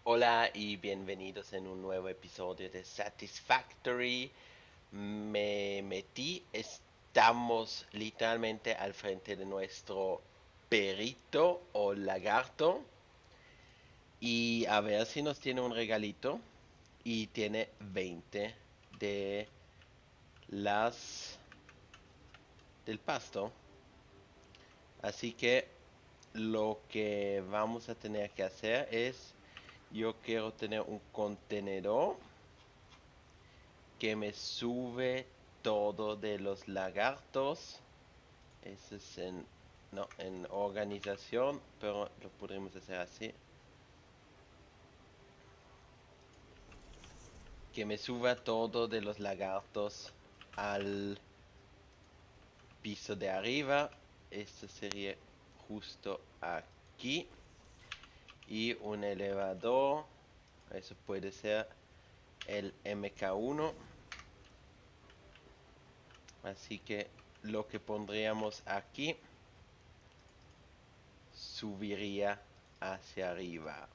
Hola y bienvenidos en un nuevo episodio de Satisfactory. Me metí, estamos literalmente al frente de nuestro perrito o lagarto y a ver si nos tiene un regalito y tiene 20 de las del pasto. Así que lo que vamos a tener que hacer es, yo quiero tener un contenedor que me sube todo de los lagartos. Eso es en, no, en organización, pero lo podríamos hacer así. Que me suba todo de los lagartos al piso de arriba. Esto sería justo aquí. Y un elevador. Eso puede ser el MK1. Así que lo que pondríamos aquí subiría hacia arriba.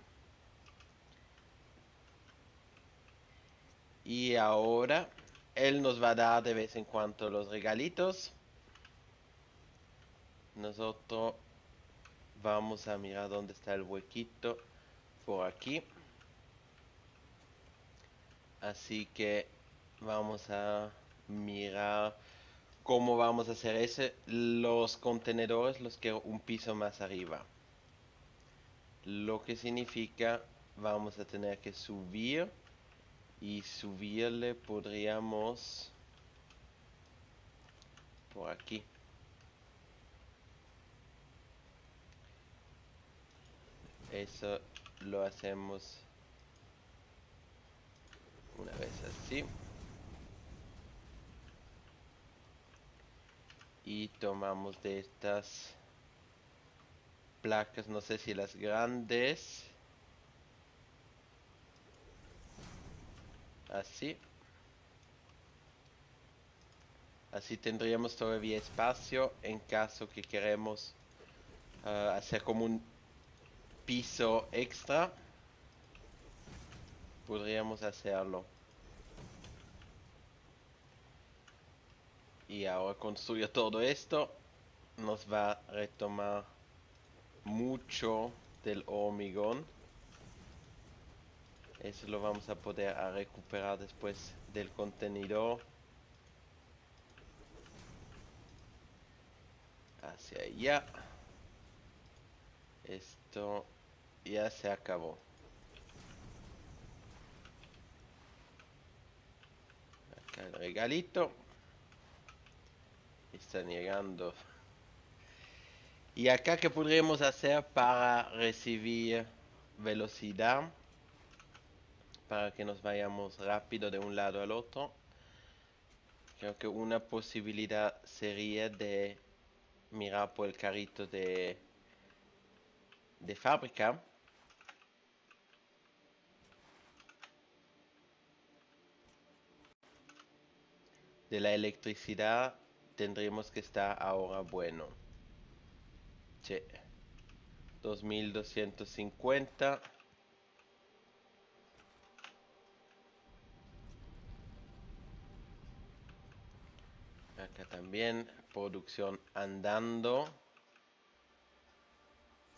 Y ahora él nos va a dar de vez en cuando los regalitos. Nosotros vamos a mirar dónde está el huequito por aquí. Así que vamos a mirar cómo vamos a hacer ese. Los contenedores los quiero un piso más arriba. Lo que significa vamos a tener que subir y subirle podríamos por aquí. Eso lo hacemos una vez así. Y tomamos de estas placas, no sé si las grandes, así. Así tendríamos todavía espacio en caso que queremos hacer como un piso extra. Podríamos hacerlo. Y ahora construir todo esto nos va a retomar mucho del hormigón. Eso lo vamos a poder recuperar después del contenedor. Hacia allá. Esto ya se acabó. Acá el regalito. Están llegando. ¿Y acá qué podríamos hacer para recibir velocidad? Para que nos vayamos rápido de un lado al otro. Creo que una posibilidad sería de mirar por el carrito de fábrica. De la electricidad tendríamos que estar ahora bueno. Che, 2250. Acá también producción andando.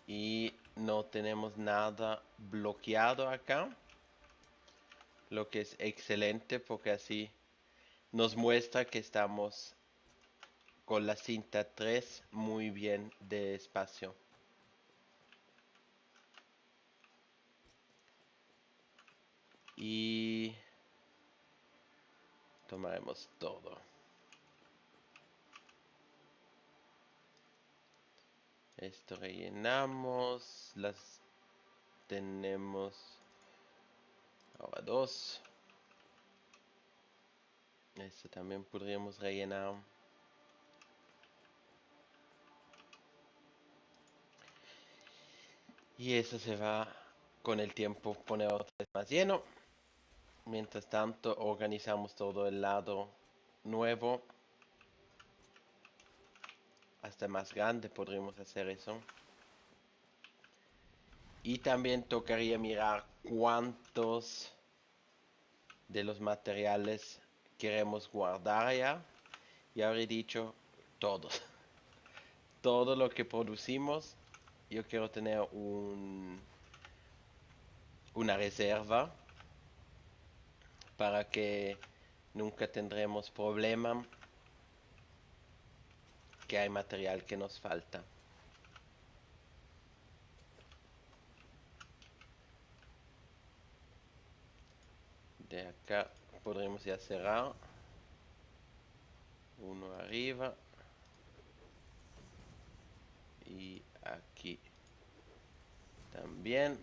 Y no tenemos nada bloqueado acá. Lo que es excelente porque así nos muestra que estamos con la cinta 3 muy bien de espacio. Y tomaremos todo. Esto rellenamos. Las tenemos ahora dos. Esto también podríamos rellenar. Y eso se va con el tiempo poner otra vez más lleno. Mientras tanto organizamos todo el lado nuevo. Hasta más grande podríamos hacer eso. Y también tocaría mirar cuántos de los materiales queremos guardar ya. Y habré dicho todos. Todo lo que producimos, yo quiero tener una reserva para que nunca tendremos problema que hay material que nos falta. De acá podremos ya cerrar. Uno arriba. Y aquí también.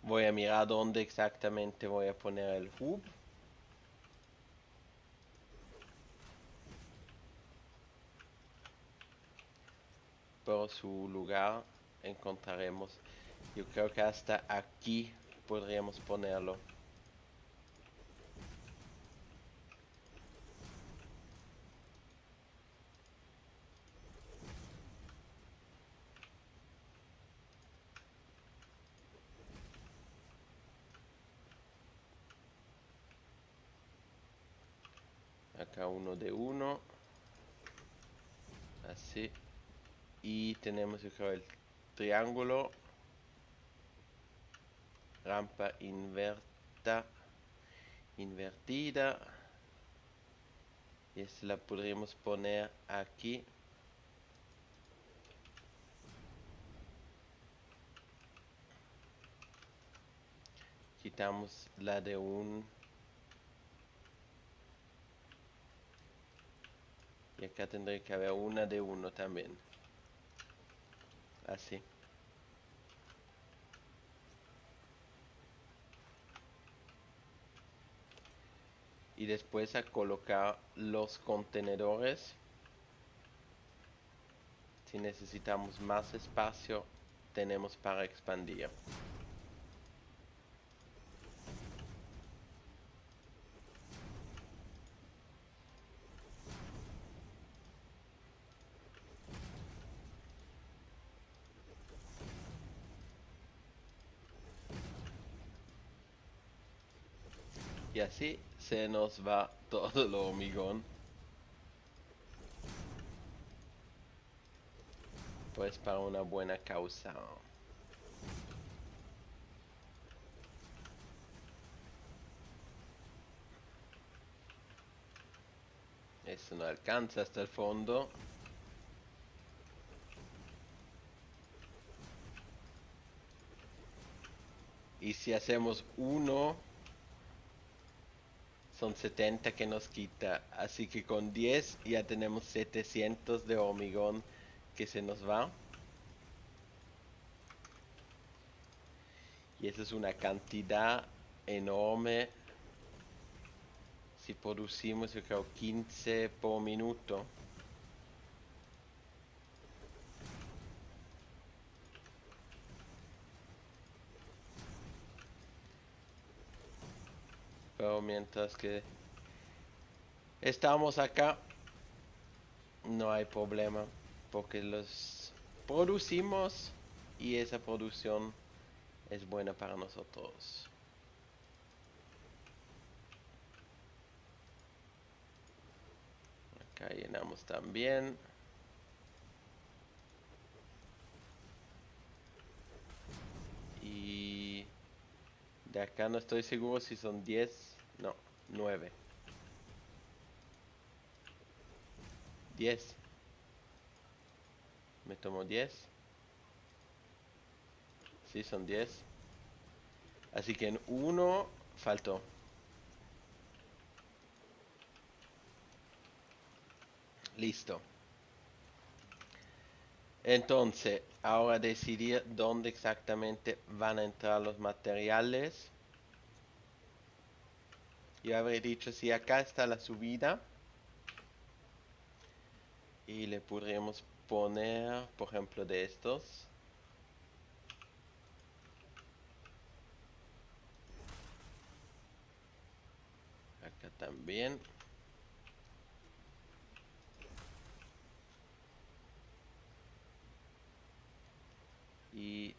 Voy a mirar dónde exactamente voy a poner el hub. Por su lugar encontraremos. Yo creo que hasta aquí podríamos ponerlo. Acá uno de uno. Así. Y tenemos, yo creo, el triángulo. Rampa invertida. Y esta la podríamos poner aquí. Quitamos la de un. Y acá tendría que haber una de uno también. Así. Y después a colocar los contenedores. Si necesitamos más espacio, tenemos para expandir. Y así se nos va todo el hormigón. Pues para una buena causa. Eso no alcanza hasta el fondo. Y si hacemos uno, son 70 que nos quita. Así que con 10 ya tenemos 700 de hormigón que se nos va. Y eso es una cantidad enorme. Si producimos, yo creo, 15 por minuto. Pero mientras que estamos acá, no hay problema. Porque los producimos y esa producción es buena para nosotros. Acá llenamos también. Y de acá no estoy seguro si son 10. No, 9. 10. Me tomo 10. Sí, son 10. Así que en 1 faltó. Listo. Entonces, ahora decidir dónde exactamente van a entrar los materiales. Yo habré dicho, si acá está la subida. Y le podríamos poner, por ejemplo, de estos. Acá también. Y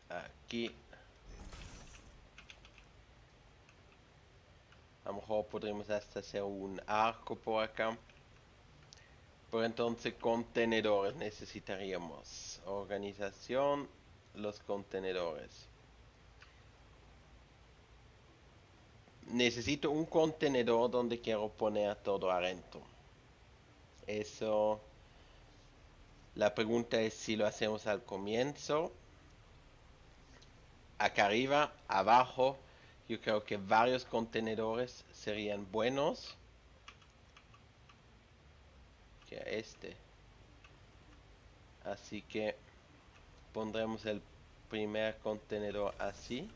aquí a lo mejor podremos hasta hacer un arco por acá. Pero entonces contenedores necesitaríamos. Organización, los contenedores. Necesito un contenedor donde quiero poner todo adentro. Eso, la pregunta es si lo hacemos al comienzo, acá arriba, abajo. Yo creo que varios contenedores serían buenos. Que este. Así que pondremos el primer contenedor así.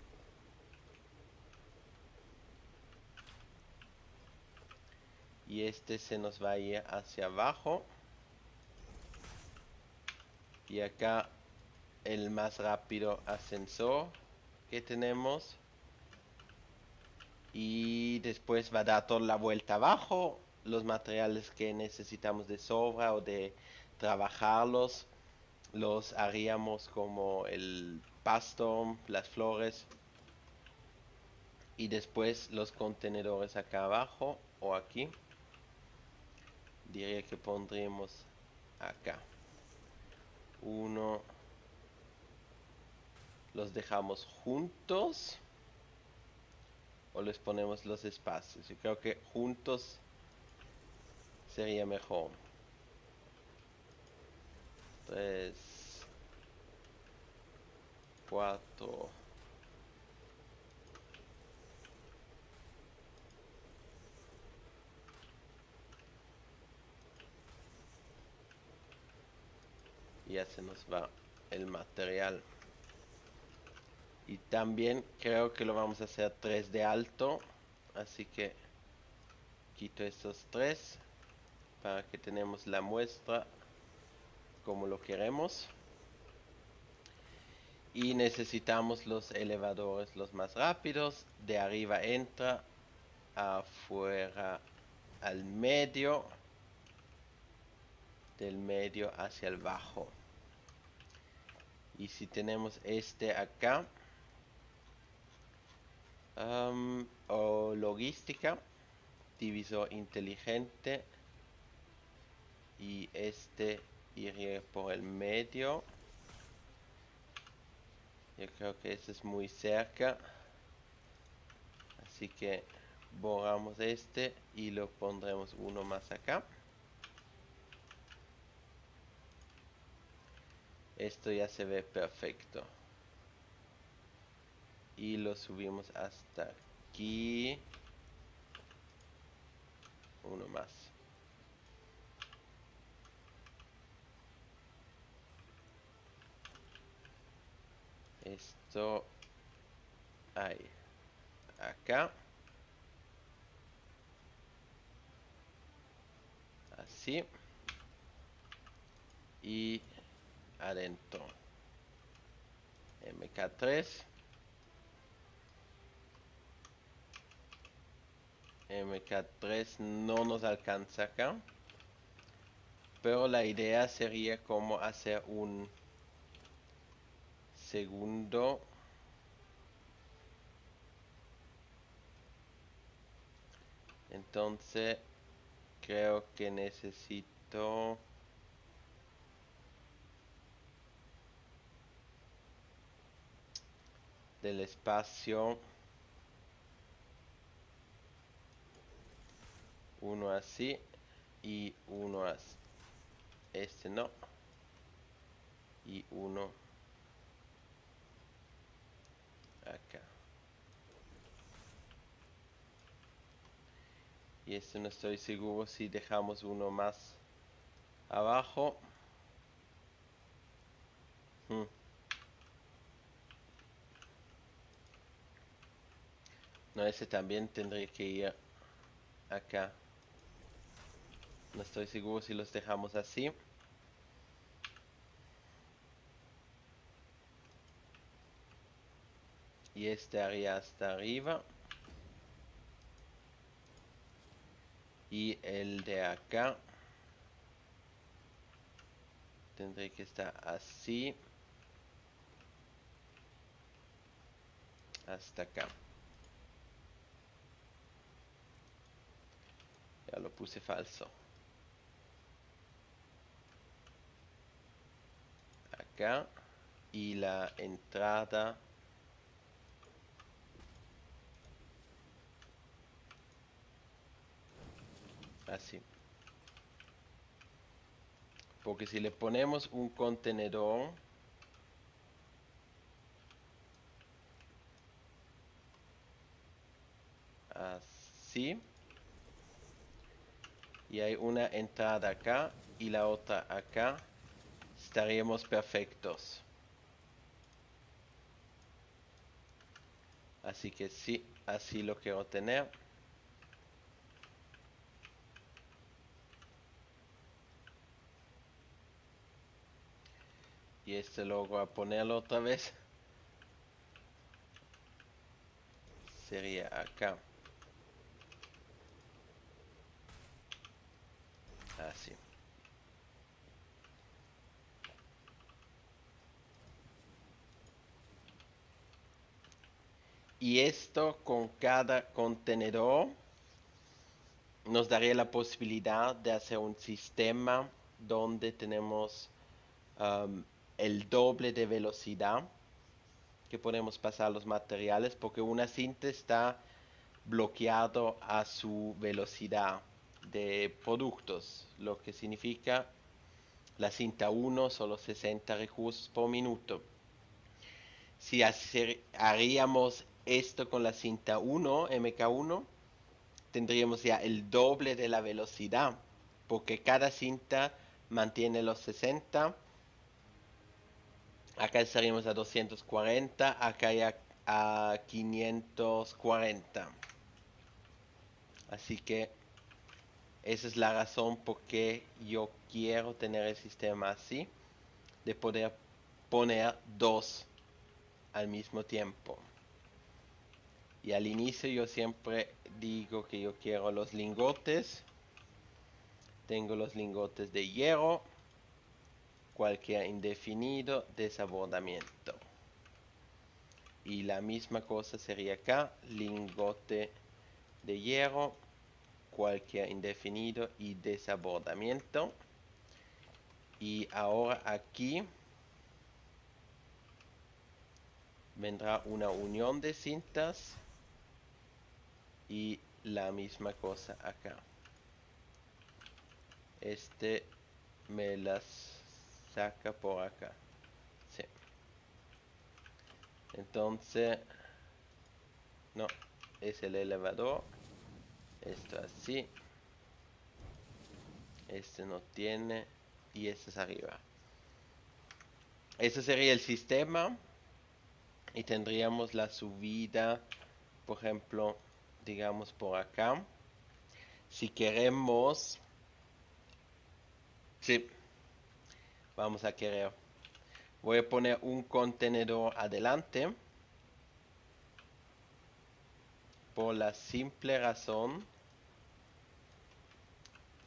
Y este se nos va a ir hacia abajo. Y acá el más rápido ascensor que tenemos. Y después va a dar toda la vuelta abajo. Los materiales que necesitamos de sobra o de trabajarlos los haríamos como el pasto, las flores. Y después los contenedores acá abajo o aquí. Diría que pondríamos acá. Uno. Los dejamos juntos. O les ponemos los espacios. Yo creo que juntos sería mejor. 3, 4. Y ya se nos va el material. Y también creo que lo vamos a hacer 3 de alto. Así que quito estos 3 para que tenemos la muestra como lo queremos. Y necesitamos los elevadores los más rápidos. De arriba entra, afuera al medio, del medio hacia el bajo. Y si tenemos este acá, o logística, divisor inteligente, y este iría por el medio. Yo creo que este es muy cerca, así que borramos este y lo pondremos uno más acá. Esto ya se ve perfecto. Y lo subimos hasta aquí. Uno más. Esto hay acá. Así. Y adentro. MK3. MK3 no nos alcanza acá. Pero la idea sería como hacer un segundo. Entonces creo que necesito del espacio. Uno así y uno así. Este no. Y uno acá. Y este no estoy seguro si dejamos uno más abajo. No, ese también tendría que ir acá. No estoy seguro si los dejamos así. Y este haría hasta arriba. Y el de acá tendría que estar así. hasta acá. Ya lo puse falso. Acá. Y la entrada así. Porque si le ponemos un contenedor así, y hay una entrada acá y la otra acá, estaríamos perfectos. Así que sí, así lo quiero tener. Y este lo voy a ponerlo otra vez. Sería acá. Así. Y esto con cada contenedor nos daría la posibilidad de hacer un sistema donde tenemos el doble de velocidad que podemos pasar los materiales, porque una cinta está bloqueado a su velocidad de productos, lo que significa la cinta 1 solo 60 recursos por minuto. Si haríamos esto con la cinta 1, MK1, tendríamos ya el doble de la velocidad, porque cada cinta mantiene los 60. Acá estaríamos a 240, acá ya a 540. Así que esa es la razón por qué yo quiero tener el sistema así, de poder poner dos al mismo tiempo. Y al inicio yo siempre digo que yo quiero los lingotes. Tengo los lingotes de hierro, cualquier indefinido, desabordamiento. Y la misma cosa sería acá, lingote de hierro, cualquier indefinido y desabordamiento. Y ahora aquí vendrá una unión de cintas y la misma cosa acá. Este me las saca por acá. Sí. Entonces, no, es el elevador. Esto así. Este no tiene. Y este es arriba. Ese sería el sistema. Y tendríamos la subida, por ejemplo, digamos por acá. Si queremos, sí, vamos a querer. Voy a poner un contenedor adelante. Por la simple razón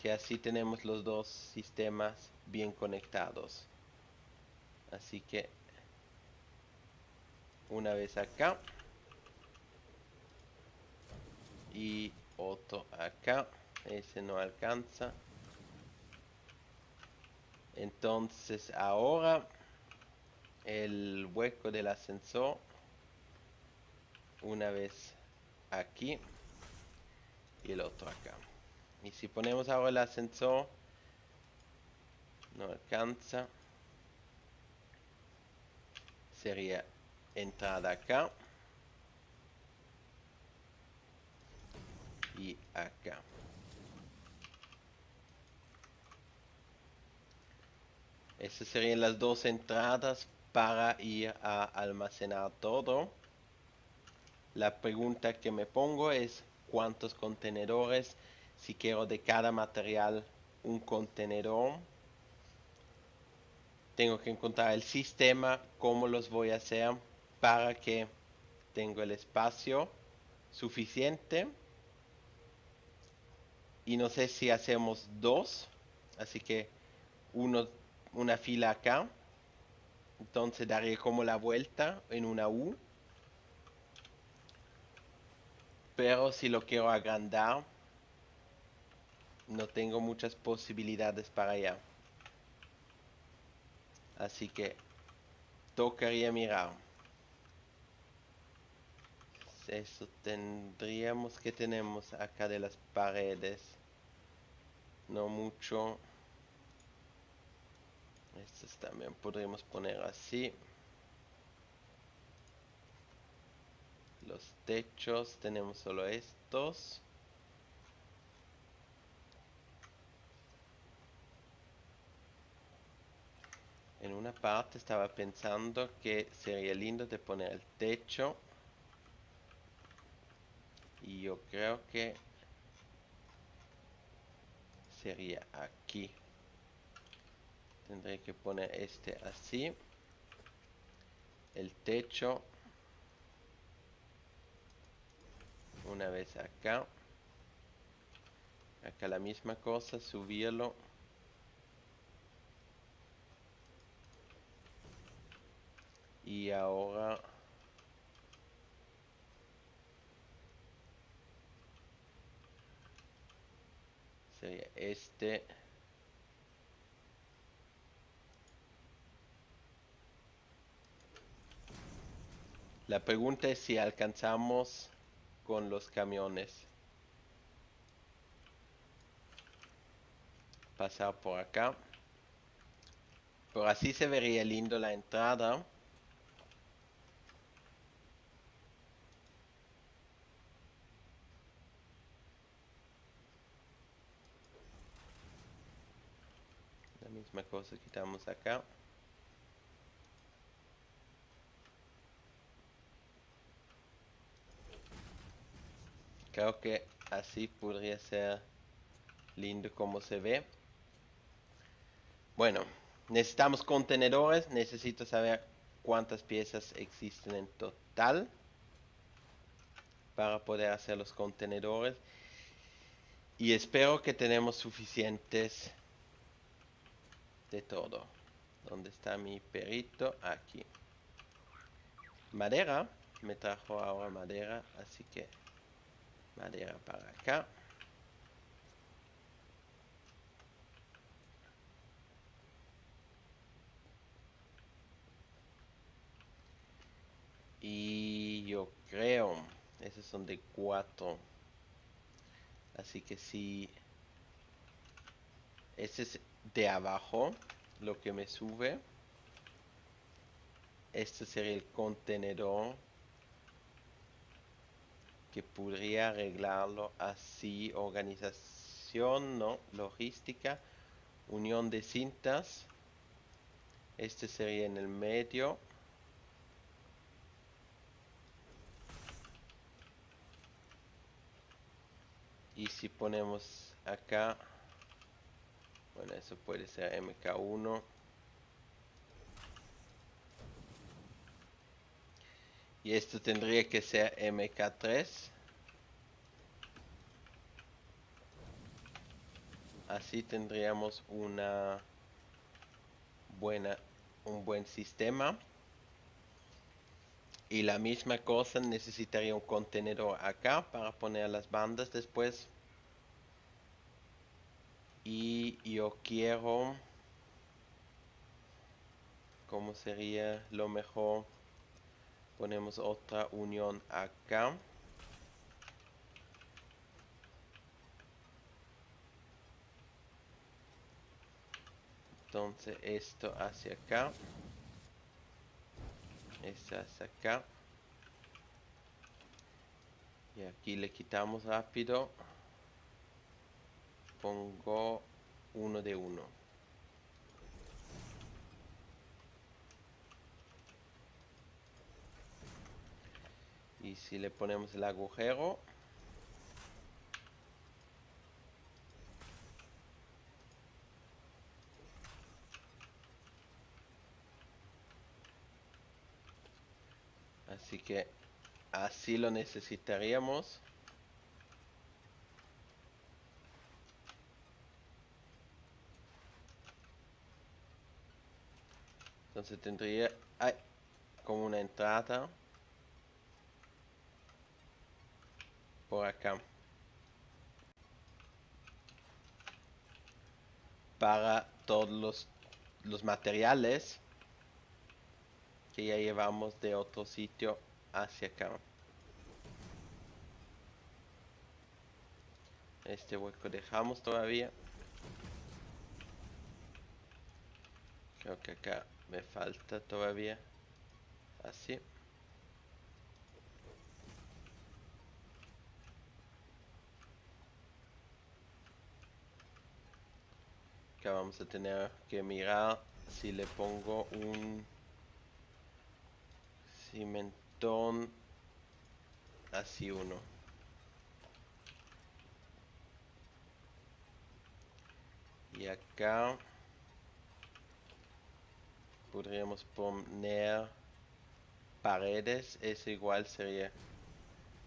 que así tenemos los dos sistemas bien conectados. Así que una vez acá y otro acá. Ese no alcanza. Entonces ahora el hueco del ascensor una vez aquí y el otro acá. Y si ponemos ahora el ascensor, no alcanza. Sería entrada acá y acá. Estas serían las dos entradas para ir a almacenar todo. La pregunta que me pongo es cuántos contenedores, si quiero de cada material un contenedor. Tengo que encontrar el sistema, cómo los voy a hacer para que tenga el espacio suficiente. Y no sé si hacemos dos, así que una fila acá. Entonces daré como la vuelta en una U. Pero si lo quiero agrandar, no tengo muchas posibilidades para allá. Así que tocaría mirar. Eso tendríamos que tenemos acá de las paredes. No mucho. Estos también podríamos poner así. Los techos tenemos solo estos. En una parte estaba pensando que sería lindo de poner el techo. Y yo creo que sería aquí. Tendré que poner este así. El techo. Una vez acá. Acá la misma cosa, subirlo. Y ahora sería este. La pregunta es si alcanzamos con los camiones. Pasar por acá. Pero así se vería lindo la entrada. La misma cosa quitamos acá. Creo que así podría ser lindo como se ve. Bueno, necesitamos contenedores. Necesito saber cuántas piezas existen en total para poder hacer los contenedores. Y espero que tenemos suficientes de todo. ¿Dónde está mi perrito? Aquí. Madera. Me trajo ahora madera, así que madera para acá. Y yo creo, esos son de 4. Así que si ese es de abajo, lo que me sube. Este sería el contenedor. Que podría arreglarlo así. Organización, no. Logística. Unión de cintas. Este sería en el medio. Y si ponemos acá, bueno, eso puede ser MK1. Y esto tendría que ser MK3. Así tendríamos un buen sistema. Y la misma cosa, necesitaría un contenedor acá para poner las bandas después. Y yo quiero, ¿cómo sería lo mejor? Ponemos otra unión acá. Entonces esto hacia acá. Esto hacia acá. Y aquí le quitamos rápido. Pongo uno de uno. Y si le ponemos el agujero. Así que así lo necesitaríamos. Entonces tendría como una entrada por acá. Para todos los materiales que ya llevamos de otro sitio hacia acá. Este hueco dejamos todavía. Creo que acá me falta todavía. Así. Acá vamos a tener que mirar si le pongo un cimentón así uno. Y acá podríamos poner paredes. Eso igual sería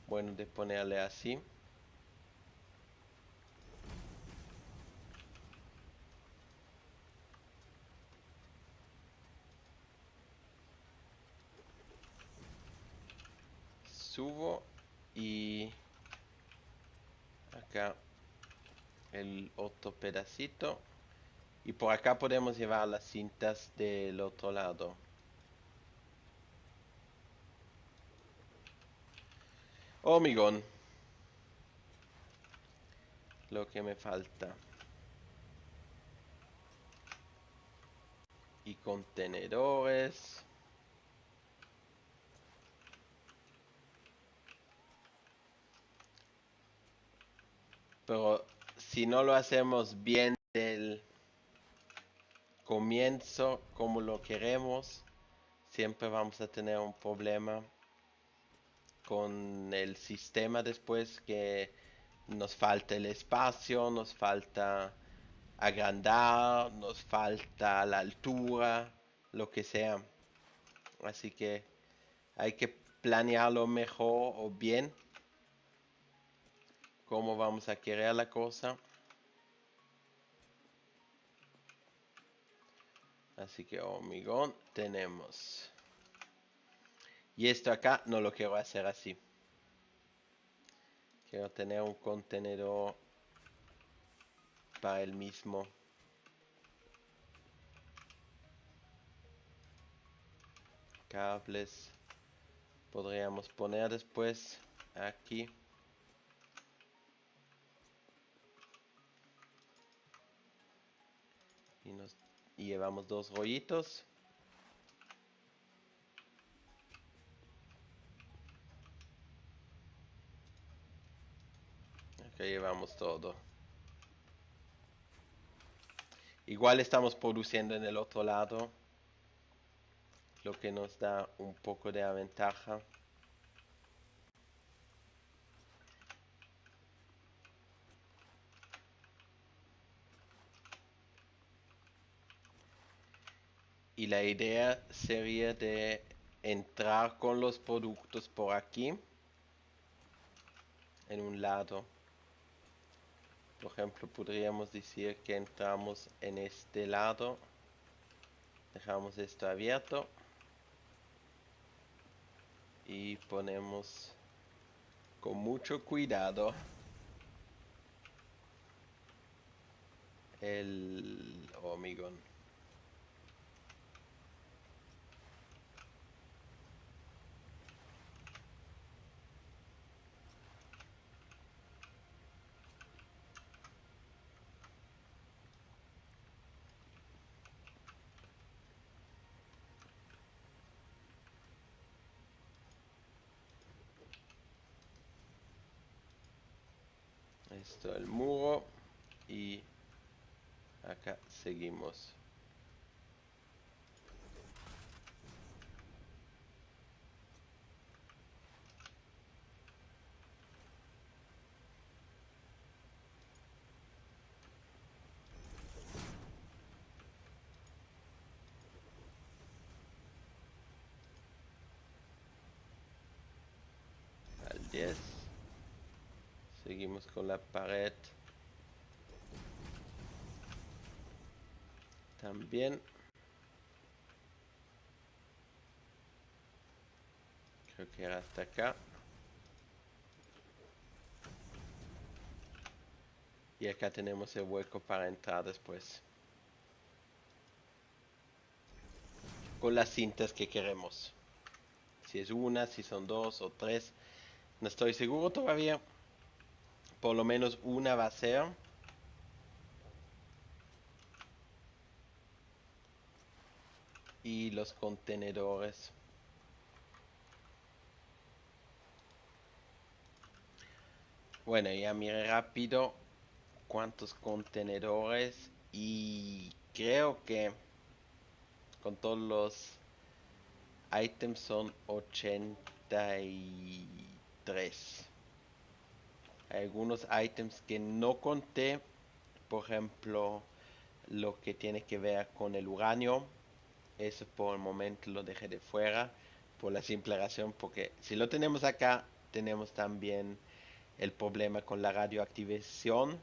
bueno de ponerle así. Subo y acá el otro pedacito. Y por acá podemos llevar las cintas del otro lado. Hormigón. Lo que me falta. Y contenedores. Pero si no lo hacemos bien del comienzo como lo queremos, siempre vamos a tener un problema con el sistema después, que nos falta el espacio, nos falta agrandar, nos falta la altura, lo que sea. Así que hay que planearlo mejor o bien cómo vamos a querer la cosa. Así que hormigón tenemos. Y esto acá no lo quiero hacer así. Quiero tener un contenedor para el mismo. Cables podríamos poner después aquí. Y llevamos dos rollitos. Acá llevamos todo. Igual estamos produciendo en el otro lado, lo que nos da un poco de ventaja. Y la idea sería de entrar con los productos por aquí, en un lado. Por ejemplo, podríamos decir que entramos en este lado, dejamos esto abierto y ponemos con mucho cuidado el hormigón. Esto el muro y acá seguimos. Al 10. Seguimos con la pared. También. Creo que era hasta acá. Y acá tenemos el hueco para entrar después. Con las cintas que queremos. Si es una, si son dos o tres. No estoy seguro todavía. Por lo menos una va a ser. Y los contenedores. Bueno, ya miré rápido cuántos contenedores. Y creo que con todos los items son 83. Hay algunos items que no conté. Por ejemplo, lo que tiene que ver con el uranio. Eso por el momento lo dejé de fuera. Por la simple razón porque si lo tenemos acá, tenemos también el problema con la radioactivación.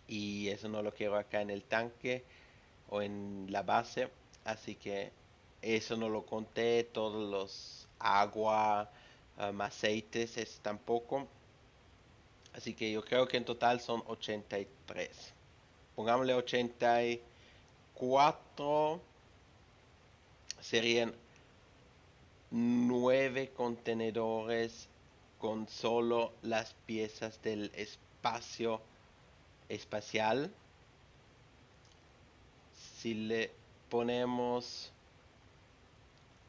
Y eso no lo quiero acá en el tanque o en la base. Así que eso no lo conté. Todos los agua, aceites, es tampoco. Así que yo creo que en total son 83. Pongámosle 84. Serían 9 contenedores con solo las piezas del espacio espacial. Si le ponemos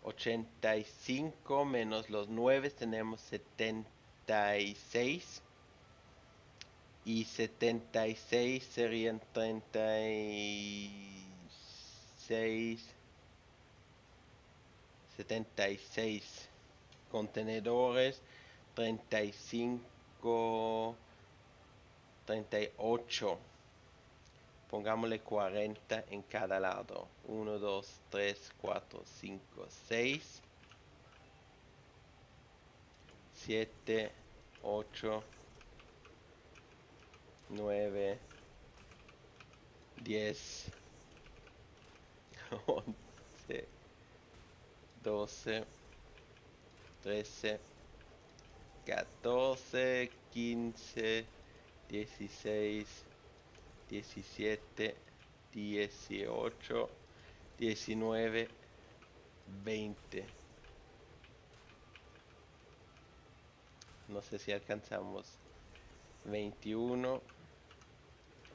85 menos los 9 tenemos 76. Y 76 serían 36. 76 contenedores. 35. 38. Pongámosle 40 en cada lado. 1, 2, 3, 4, 5, 6, 7, 8, 9, 10, 11, 12, 13, 14, 15, 16, 17, 18, 19, 20. No sé si alcanzamos. 21,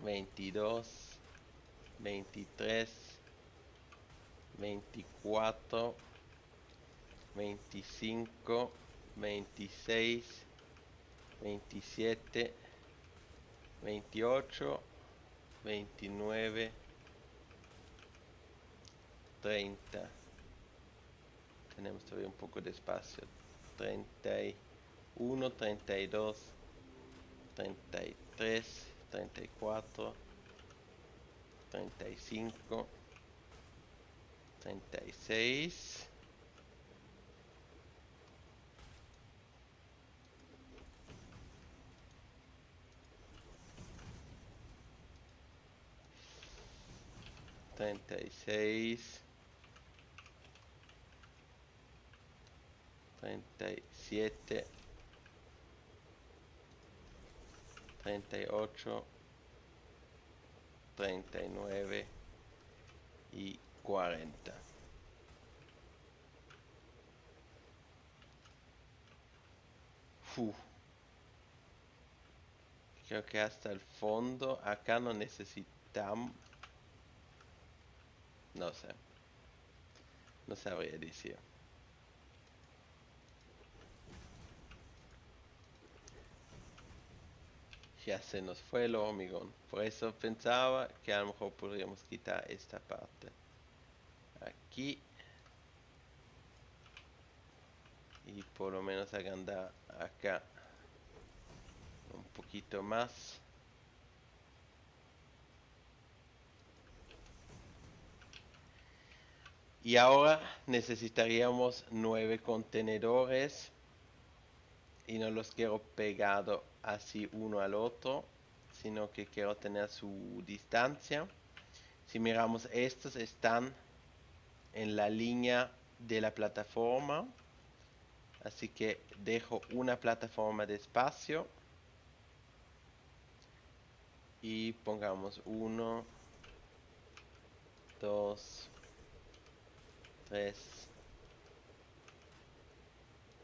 22, 23, 24, 25, 26, 27, 28, 29, 30. Tenemos todavía un poco de espacio. 31, 32, 33, 34, 35, 36. 36, 37, 38, 39 y 40. Uf, creo que hasta el fondo. Acá no necesitamos. No sé. No sabría decir. Ya se nos fue el hormigón. Por eso pensaba que a lo mejor podríamos quitar esta parte. Aquí. Y por lo menos agrandar acá un poquito más. Y ahora necesitaríamos 9 contenedores. Y no los quiero pegado así uno al otro, sino que quiero tener su distancia. Si miramos, estos están en la línea de la plataforma. Así que dejo una plataforma de espacio. y pongamos 1, 2, 3,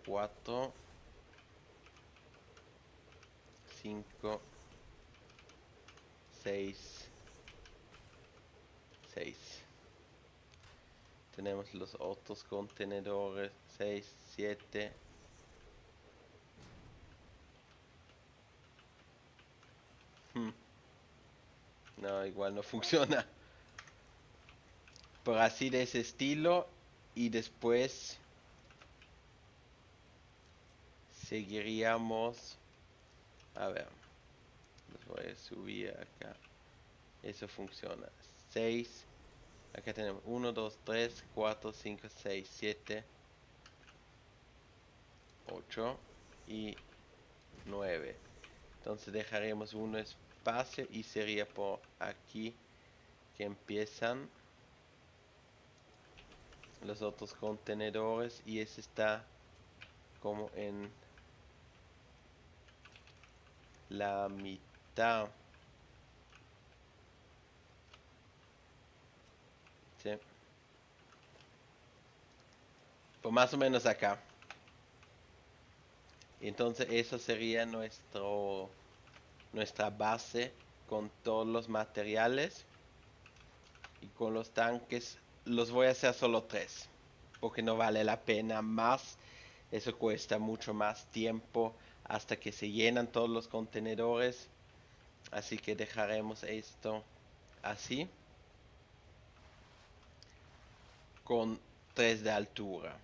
4, 5, 6, 6. Tenemos los otros contenedores, 6, 7. No, igual no funciona. Pero así de ese estilo. Y después seguiríamos. A ver. Los voy a subir acá. Eso funciona. 6. Acá tenemos 1, 2, 3, 4, 5, 6, 7, 8 y 9. Entonces dejaremos un espacio y sería por aquí que empiezan los otros contenedores y ese está como en la mitad. ¿Sí? Pues más o menos acá. Entonces eso sería nuestra base con todos los materiales. Y con los tanques los voy a hacer solo 3. Porque no vale la pena más. Eso cuesta mucho más tiempo hasta que se llenan todos los contenedores. Así que dejaremos esto así. Con 3 de altura.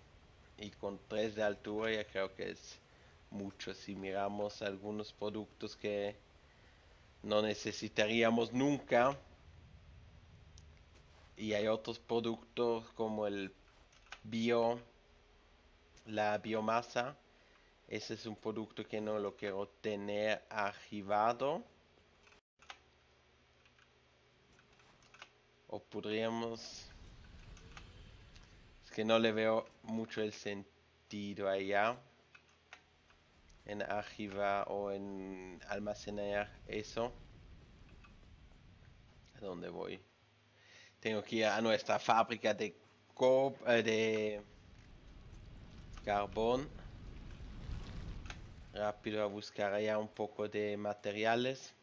Y con 3 de altura ya creo que es mucho. Si miramos algunos productos que no necesitaríamos nunca. Y hay otros productos como la biomasa. Ese es un producto que no lo quiero tener archivado. O podríamos... Es que no le veo mucho el sentido allá. En archivar o en almacenar eso. ¿A dónde voy? Tengo que ir a nuestra fábrica de carbón. Rápido a buscar allá un poco de materiales.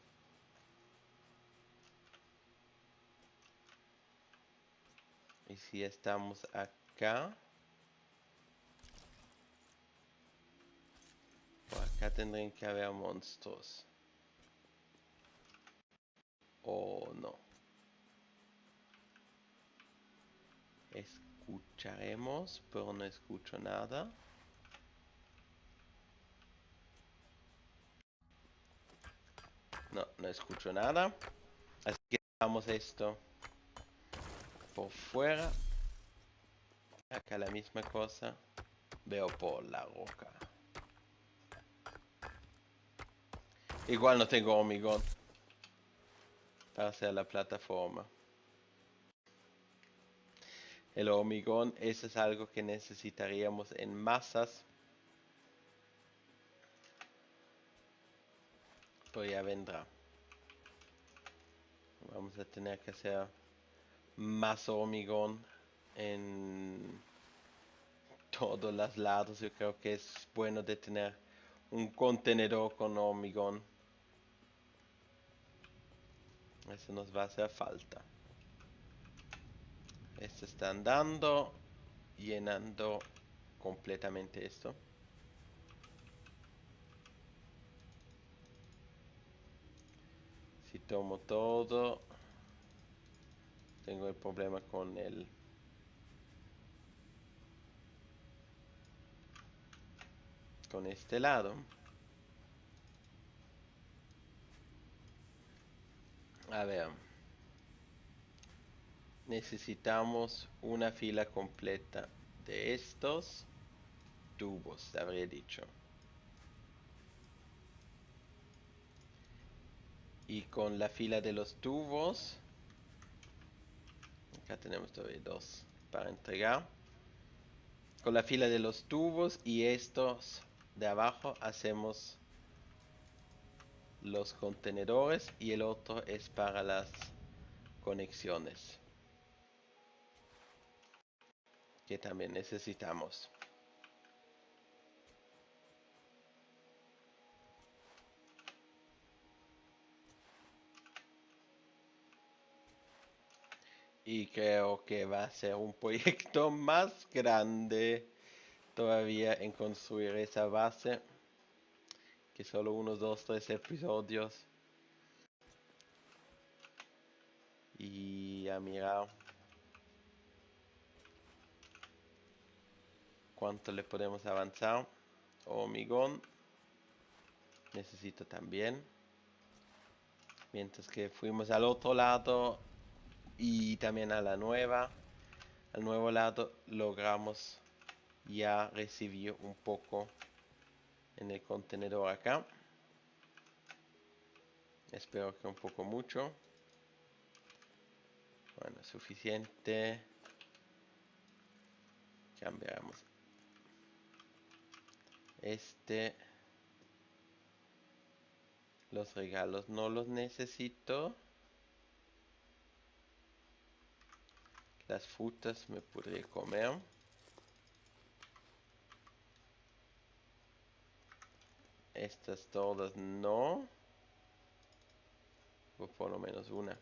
Y si estamos acá. Por acá tendrían que haber monstruos. O no. Escucharemos, pero no escucho nada. No, no escucho nada. Así que dejamos esto por fuera. Acá la misma cosa. Veo por la roca. Igual no tengo hormigón para hacer la plataforma. El hormigón, eso es algo que necesitaríamos en masas. Pero ya vendrá. Vamos a tener que hacer más hormigón en todos los lados. Yo creo que es bueno de tener un contenedor con hormigón. Eso nos va a hacer falta. Esto está andando, llenando completamente esto. Si tomo todo, tengo el problema con este lado. A ver, necesitamos una fila completa de estos tubos, habría dicho. Y con la fila de los tubos, acá tenemos todavía 2 para entregar. Con la fila de los tubos y estos de abajo hacemos los contenedores y el otro es para las conexiones que también necesitamos. Y creo que va a ser un proyecto más grande todavía en construir esa base que solo unos 2, 3 episodios. Y a mirar cuánto le podemos avanzar. Hormigón necesito también. Mientras que fuimos al otro lado y también a la nueva. Al nuevo lado logramos ya recibir un poco en el contenedor acá. Espero que un poco mucho. Bueno, suficiente. Cambiamos. Los regalos no los necesito. Las frutas me podré comer. Estas todas no. O por lo menos una.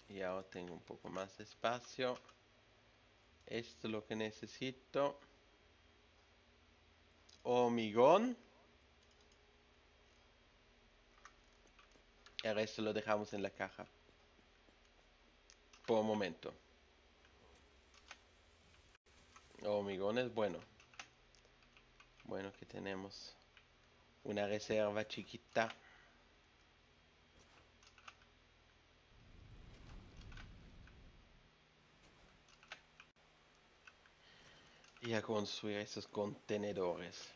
Y ahora tengo un poco más de espacio. Esto es lo que necesito. Hormigón. El resto lo dejamos en la caja. Por un momento. Hormigón es bueno. Bueno que tenemos una reserva chiquita. Y a construir esos contenedores.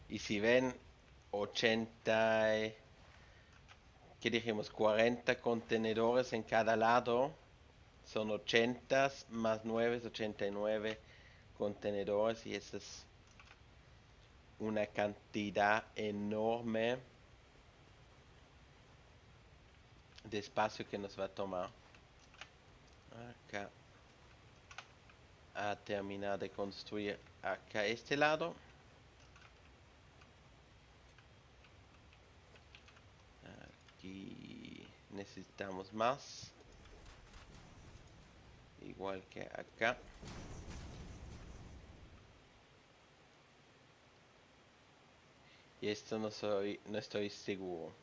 Y si ven 80, ¿qué dijimos? 40 contenedores en cada lado. Son 80 más 9 es 89 contenedores y esa es una cantidad enorme de espacio que nos va a tomar. Acá a terminar de construir acá este lado. Aquí necesitamos más. Igual que acá. Y esto no estoy seguro.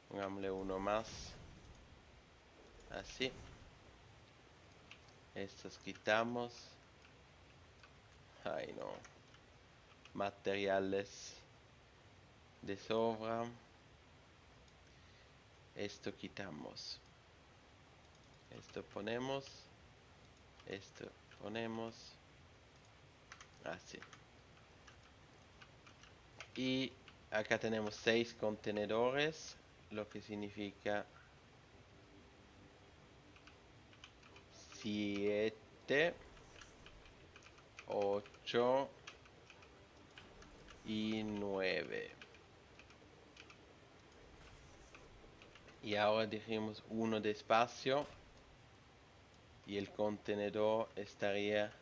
Pongámosle uno más. Así. Estos quitamos. Ay no. Materiales de sobra. Esto quitamos. Esto ponemos. Esto ponemos. Así. Y acá tenemos 6 contenedores. Lo que significa 7, 8 y 9. Y ahora dijimos uno de espacio. Y el contenedor estaría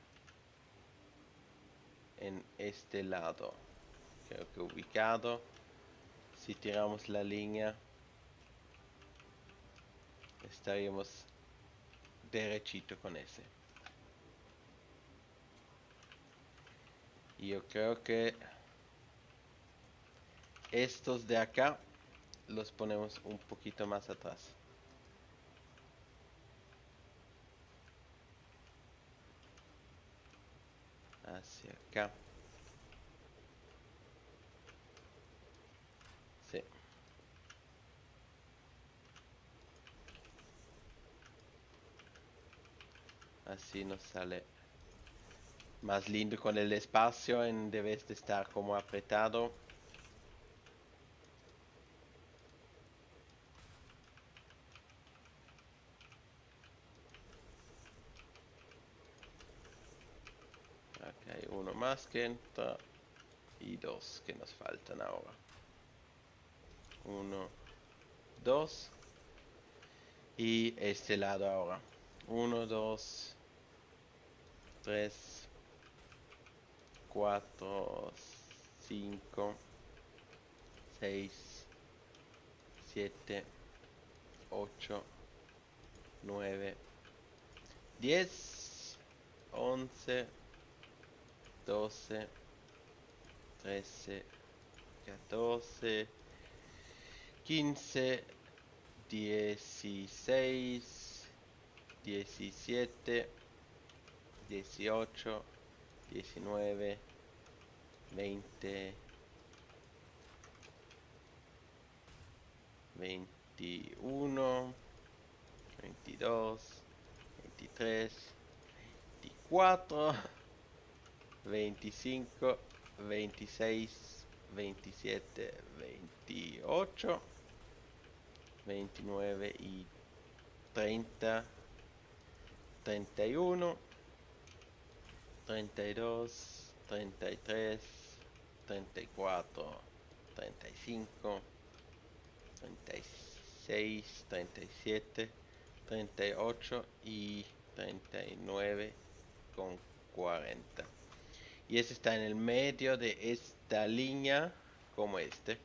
en este lado. Creo que ubicado. Si tiramos la línea, estaríamos derechito con ese. Y yo creo que estos de acá los ponemos un poquito más atrás. Hacia acá. Sí. Así nos sale más lindo con el espacio en vez de estar como apretado. Hay uno más que entra y dos que nos faltan ahora. 1, 2 y este lado ahora. 1, 2, 3, 4, 5, 6, 7, 8, 9, 10, 11, 12, 13, 14, 15, 16, 17, 18, 19, 20, 21, 22, 23, 24, 25, 26, 27, 28, 29 y 30, 31, 32, 33, 34, 35, 36, 37, 38 y 39 con 40. Y ese está en el medio de esta línea como este.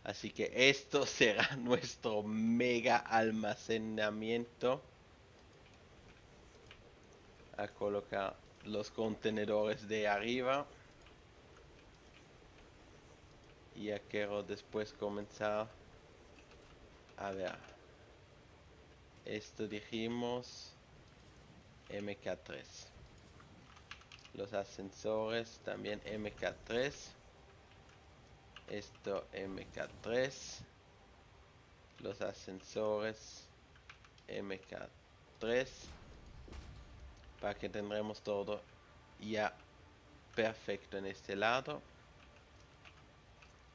Así que esto será nuestro mega almacenamiento. A colocar los contenedores de arriba. Y ya quiero después comenzar. A ver. Esto dijimos MK3. Los ascensores también MK3. Esto MK3. Los ascensores MK3. Para que tendremos todo ya perfecto en este lado.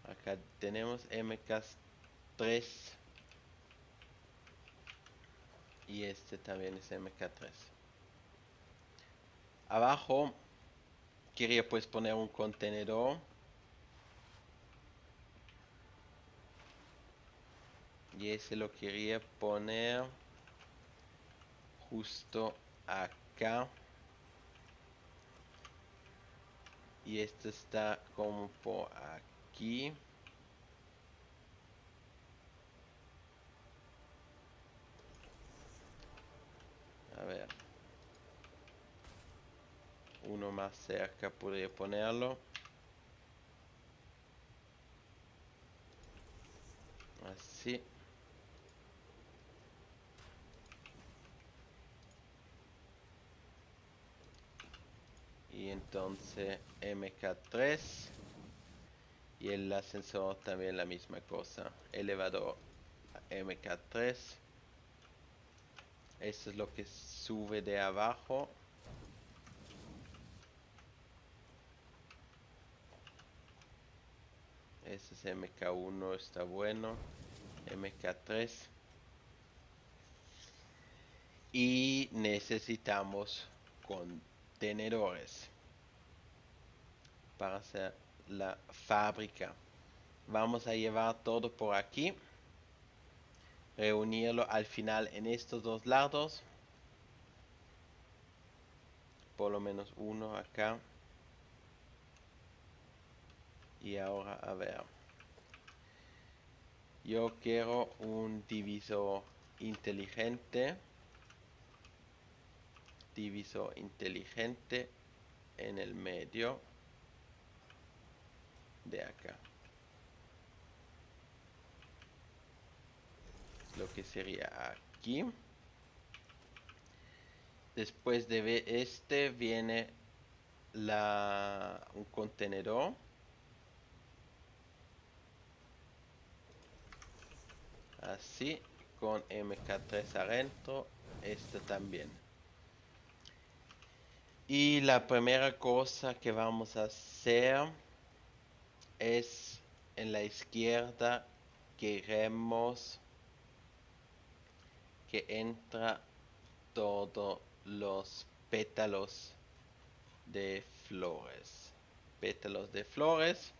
Acá tenemos MK3. Y este también es MK3. Abajo quería pues poner un contenedor. Y ese lo quería poner justo acá. Y este está como por aquí. A ver. Uno más cerca podría ponerlo. Así. Y entonces MK3. Y el ascensor también la misma cosa. Elevador MK3. Esto es lo que sube de abajo. Este es MK1, está bueno. MK3. Y necesitamos contenedores para hacer la fábrica. Vamos a llevar todo por aquí. Reunirlo al final en estos dos lados. Por lo menos uno acá. Y ahora a ver. Yo quiero un divisor inteligente. Divisor inteligente en el medio de acá. Lo que sería aquí. Después de este viene un contenedor. Así, con MK3 adentro. Este también. Y la primera cosa que vamos a hacer es en la izquierda queremos que entra todos los pétalos de flores. Pétalos de flores.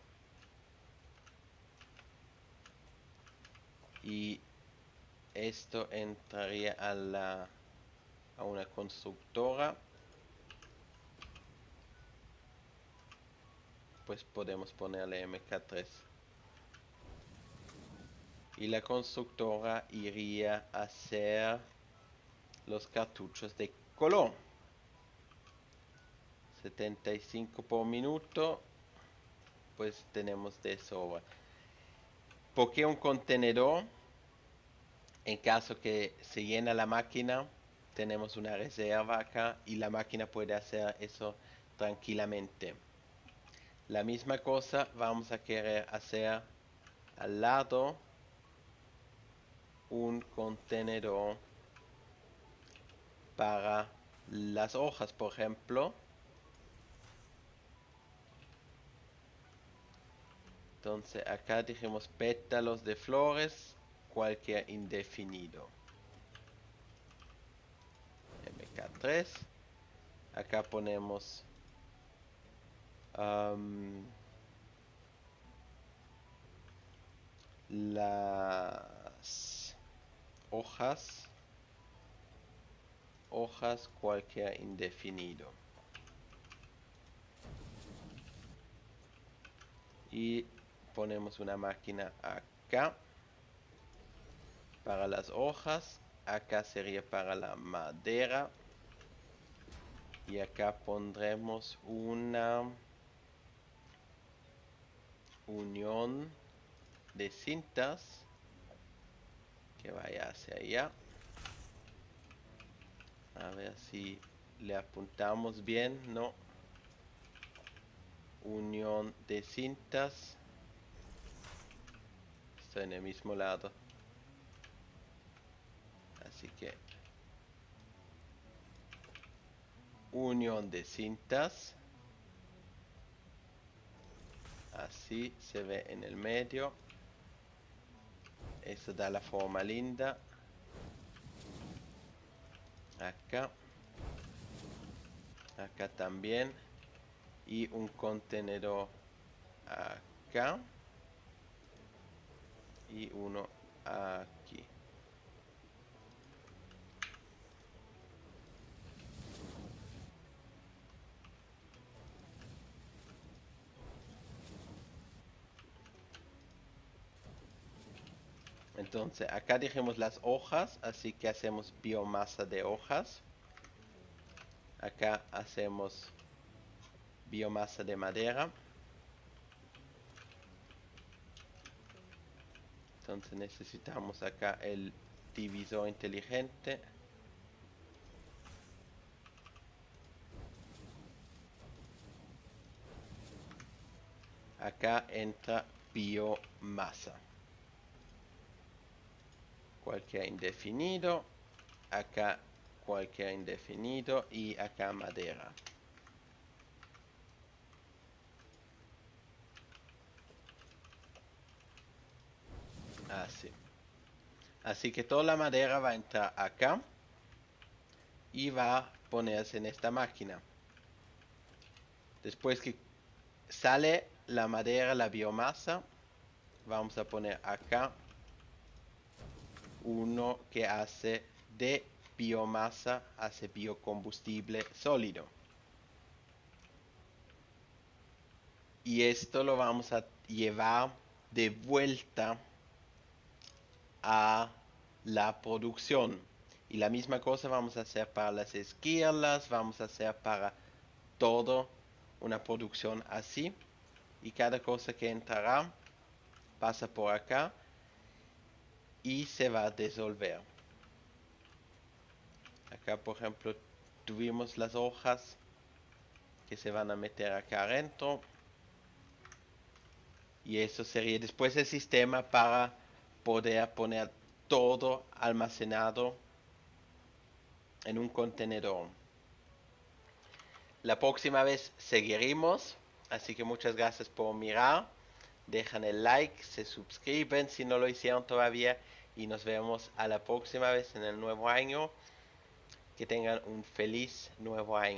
Y esto entraría a una constructora. Pues podemos ponerle MK3. Y la constructora iría a hacer los cartuchos de color. 75 por minuto. Pues tenemos de sobra. ¿Por qué un contenedor? En caso que se llena la máquina, tenemos una reserva acá y la máquina puede hacer eso tranquilamente. La misma cosa vamos a querer hacer al lado un contenedor para las hojas, por ejemplo. Entonces acá dijimos pétalos de flores, cualquier indefinido. MK3. Acá ponemos las hojas cualquier indefinido. Y ponemos una máquina acá para las hojas. Acá sería para la madera. Y acá pondremos una unión de cintas que vaya hacia allá. A ver si le apuntamos bien. No. Unión de cintas. Estoy en el mismo lado. Así que unión de cintas. Así se ve en el medio. Eso da la forma linda. Acá. Acá también. Y un contenedor acá. Y uno aquí. Entonces acá dijimos las hojas, así que hacemos biomasa de hojas. Acá hacemos biomasa de madera. Entonces necesitamos acá el divisor inteligente. Acá entra biomasa. Cualquier indefinido. Acá cualquier indefinido y acá madera. Así. Así que toda la madera va a entrar acá y va a ponerse en esta máquina. Después que sale la madera, la biomasa, vamos a poner acá uno que hace de biomasa, hace biocombustible sólido. Y esto lo vamos a llevar de vuelta a la producción. Y la misma cosa vamos a hacer para las esquirlas, vamos a hacer para todo una producción así. Y cada cosa que entrará pasa por acá y se va a disolver. Acá, por ejemplo, tuvimos las hojas que se van a meter acá adentro. Y eso sería después el sistema para poder poner todo almacenado en un contenedor. La próxima vez seguiremos, así que muchas gracias por mirar. Dejan el like, se suscriben si no lo hicieron todavía y nos vemos a la próxima vez en el nuevo año. Que tengan un feliz nuevo año.